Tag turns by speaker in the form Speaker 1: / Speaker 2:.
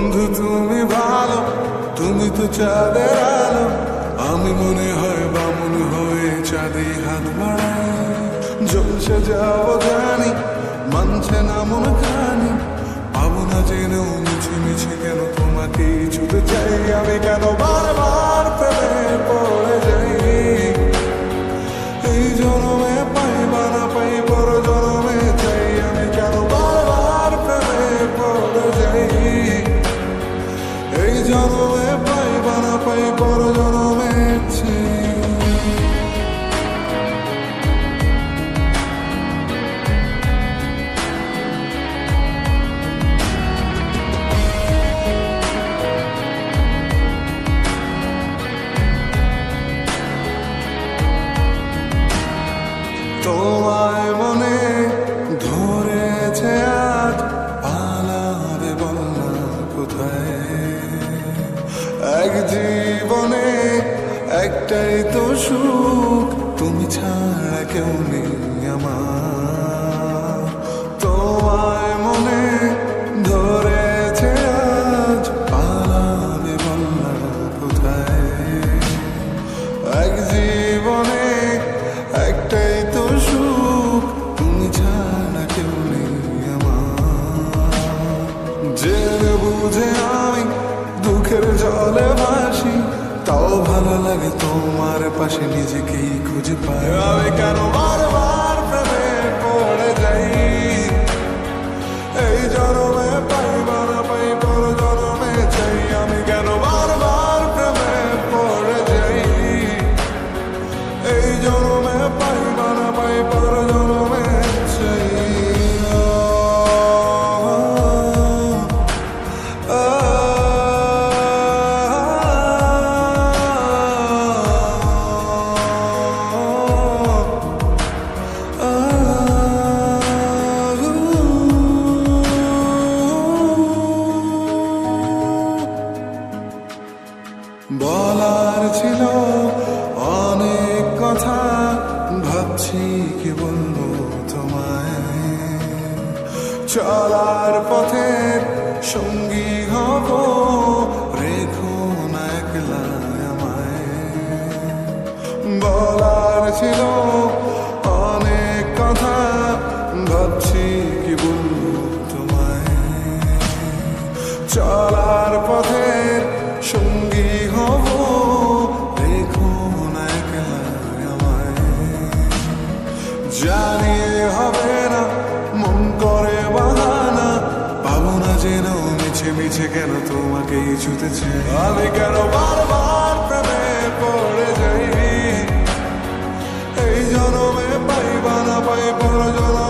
Speaker 1: বন্ধু তুমি ভালো, তুমি তো চাঁদের আলো। আমি মনে হয় বামুন হয়ে চাঁদে হাত বাড়াই। জলসে যাবো জানি, মানছে না মন খানি। পাবো না জেনেও মিছে মিছে কেন তোমাকে ছুতে চাই। আমি কেন বারবার প্রেমে পড়ে যাই। এই জনমে পাই বা না পাই, পর জনমে চাই। আমি কেন বারবার প্রেমে পড়ে যাই। এই জনমে পাই বা না পাই, পর জনমে চাই। তোমায় মনে ধরেছে আজ, পালাবে বল না কোথায়। এক জীবনে একটাই তো সুখ, তুমি ছাড়া কেউ নেই আমার। তোমায় মনে ধরেছে আজ, পালাবে বল না কোথায়। এক জীবনে একটাই তো সুখ, তুমি ছাড়া কেউ নেই আমার। জেনে বুঝে আমি দুঃখের জলে ভাসি, তাও ভালো লাগে তোমার পাশে নিজেকেই খুঁজে পাই। আমি কেন বারবার প্রেমে পড়ে যাই। এই জনমে পাই বা না পাই, পর জনমে চাই। আমি কেন বারবার প্রেমে পড়ে যাই। এই জনমে পাই বা না পাই, পর জনমে চাই। বলার ছিল অনেক কথা, ভাবছি কি বলবো তোমায়। চলার পথের সঙ্গী হব, রেখো না একলা আমায়। বলার ছিল অনেক কথা, ভাবছি কি বলবো তোমায়। চলার পথের সঙ্গী হব, রেখো না একলা আমায়। জানি হবে না, মন করে বাহানা। পাবো না যেন মিছে মিছে কেন তোমাকে ছুতেছে। আমি কেন বারবার প্রেমে পড়ে যাই। এই জনমে পাই বা না পাই, পর জনমে